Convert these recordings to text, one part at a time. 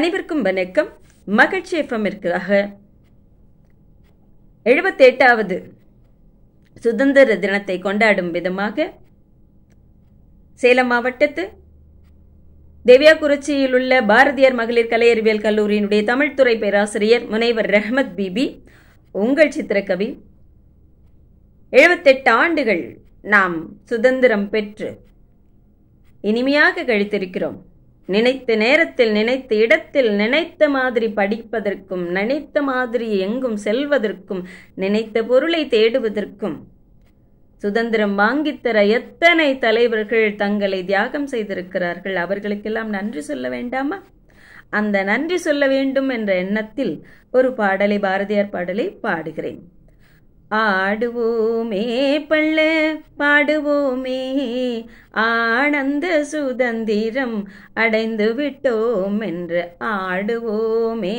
அனைவருக்கும் வணக்கம். மகிழ்ச்சி எஃப்எம்மிற்காக 78வது சுதந்திர தினத்தை கொண்டாடும் விதமாக சேலம் மாவட்டத்து தேவியாக்குறிச்சியில் உள்ள பாரதியார் மகளிர் கலை அறிவியல் கல்லூரியினுடைய தமிழ்துறை பேராசிரியர் முனைவர் ரஹ்மத் பிபி உங்கள் சித்திரக்கவி 78 ஆண்டுகள் நாம் சுதந்திரம் பெற்று இனிமையாக கழித்திருக்கிறோம். நினைத்த நேரத்தில், நினைத்த இடத்தில், நினைத்த மாதிரி படிப்பதற்கும், நினைத்த மாதிரி எங்கும் செல்வதற்கும், நினைத்த பொருளை தேடுவதற்கும் சுதந்திரம் வாங்கித்தர எத்தனை தலைவர்கள் தங்களை தியாகம் செய்திருக்கிறார்கள். அவர்களுக்கெல்லாம் நன்றி சொல்ல வேண்டாமா? அந்த நன்றி சொல்ல வேண்டும் என்ற எண்ணத்தில் ஒரு பாடலை, பாரதியார் பாடலை பாடுகிறேன். ஆடுவோமே பள்ள பாடுவோமே, ஆனந்த சுதந்திரம் அடைந்து விட்டோம் என்று. ஆடுவோமே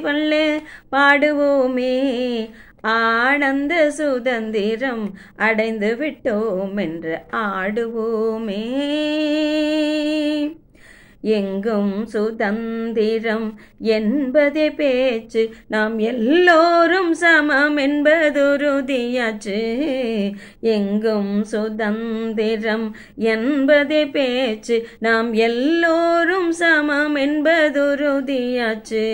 பள்ள பாடுவோமே, ஆனந்த சுதந்திரம் அடைந்து விட்டோம் என்று. ஆடுவோமே. எங்கும் சுதந்திரம் என்பதே பேச்சு, நாம் எல்லோரும் சமம் என்பதுறுதியாச்சு. எங்கும் சுதந்திரம் என்பதே பேச்சு, நாம் எல்லோரும் சமம் என்பதுறுதியாச்சு.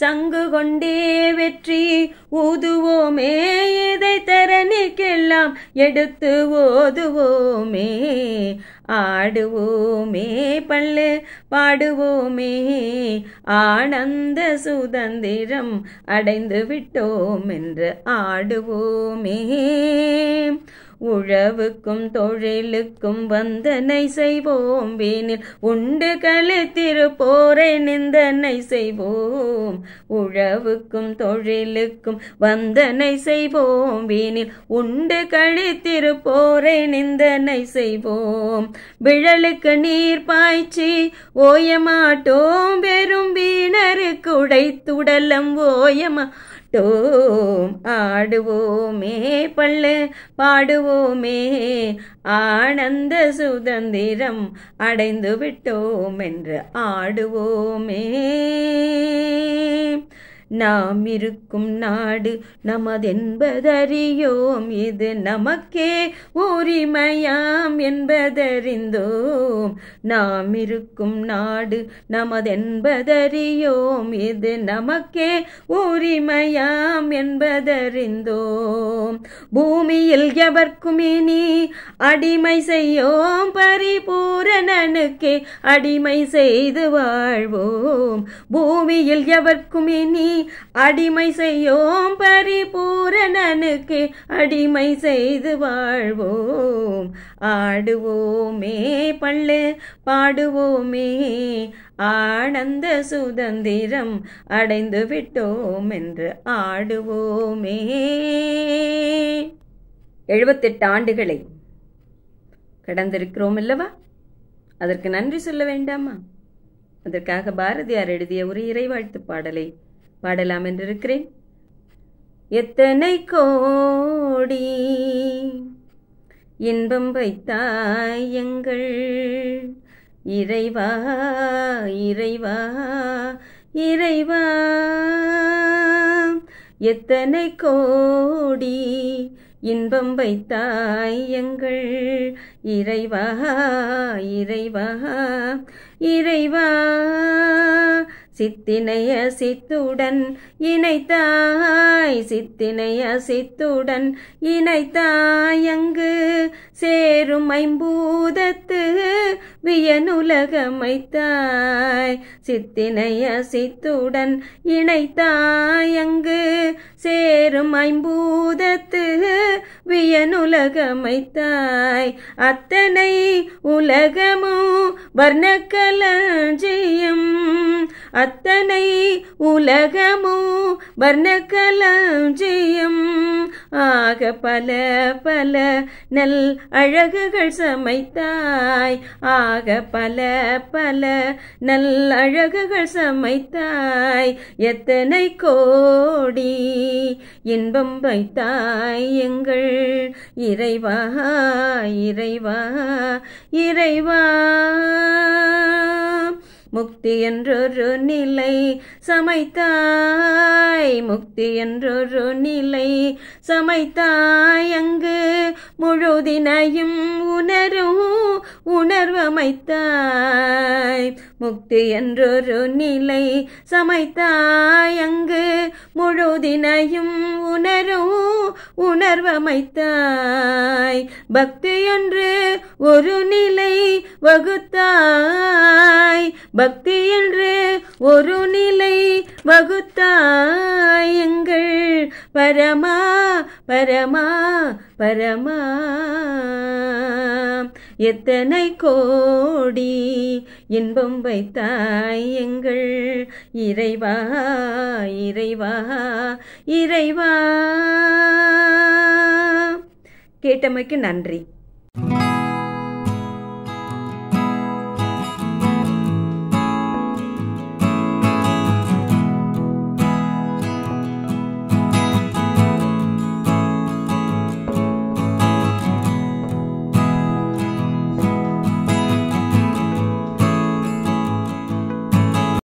சங்கு கொண்டே வெற்றி ஊதுவோமே, இதை தரணிக்கெல்லாம் எடுத்து ஓதுவோமே. ஆடுவோமே பள்ளு பாடுவோமே, ஆனந்த சுதந்திரம் அடைந்து விட்டோம் என்று. ஆடுவோமே. உழவுக்கும் தொழிலுக்கும் வந்தனை செய்வோம், வீணில் உண்டு கழித்திருப்போரை நிந்தனை செய்வோம். உழவுக்கும் தொழிலுக்கும் வந்தனை செய்வோம், வீணில் உண்டு கழித்திருப்போரை நிந்தனை செய்வோம். விழலுக்கு நீர் பாய்ச்சி ஓயமாட்டோம், வெறும் வீணருக்கு உடைத்துடலம் ஓயமாட்டோம். ஆடுவோமே பள்ளு பாடுவோமே, ஆனந்த சுதந்திரம் அடைந்து விட்டோம் என்று. ஆடுவோமே. நாம் இருக்கும் நாடு நமதென்பதறியோம், இது நமக்கே உரிமையாம் என்பதறிந்தோம். நாம் இருக்கும் நாடு நமதென்பதறியோம், இது நமக்கே உரிமையாம் என்பதறிந்தோம். பூமியில் எவர்க்கும் இனி அடிமை செய்யோம், பரிபூரணனுக்கே அடிமை செய்து வாழ்வோம். பூமியில் எவர்க்கும் இனி அடிமை செய்யோம், பரிபூரணனுக்கு அடிமை செய்து வாழ்வோம். ஆடுவோமே பள்ளு பாடுவோமே, ஆனந்த சுதந்திரம் அடைந்து விட்டோம் என்று. ஆடுவோமே. 78 ஆண்டுகளை கடந்திருக்கிறோம் அல்லவா? அதற்கு நன்றி சொல்ல வேண்டாமா? அதற்காக பாரதியார் எழுதிய ஒரு இறைவாழ்த்து பாடலை பாடலாம் என்றிருக்கிறேன். எத்தனை கோடி இன்பம் வைத்தாய் எங்கள் இறைவா, இறைவா, இறைவா. எத்தனை கோடி இன்பம் வைத்தாய் எங்கள் இறைவா, இறைவா, இறைவா. சித்தினைய சித்துடன் இணைத்தாய், சித்தினைய சித்துடன் இணைத்தாய், அங்கு சேரும் ஐம்பூதத்து வியனுலகமைத்தாய். சித்தினைய சித்துடன் இணைத்தாய், அங்கு சேரும் ஐம்பூதத்து வியனுலகமைத்தாய். அத்தனை உலகமும் வர்ணக்கலஞ்சியம், அத்தனை உலகமும் வர்ணக்கலஞ்சியம். ஆக பல பல நல் அழகுகள் சமைத்தாய், ஆக பல பல நல் அழகுகள் சமைத்தாய். எத்தனை கோடி இன்பம் வைத்தாய் எங்கள் இறைவா, இறைவா, இறைவா. முக்தி என்றொரு நிலை சமைத்தாய், முக்தி என்றொரு நிலை சமைத்தாய். அங்கு முழுதினையும் உணரும் உணர்வமைத்தாய். முக்தி என்றொரு நிலை சமைத்தாய். அங்கு முழுதினையும் உணரும் உணர்வமைத்தாய். பக்தி என்று ஒரு நிலை வகுத்தாய், பக்தி என்று ஒரு நிலை வகுத்தாய். எங்கள் பரமா பரமா பரமா. எத்தனை கோடி இன்பம் வைத்தாய் எங்கள் இறைவா இறைவா இறைவா. கேட்டமைக்கு நன்றி.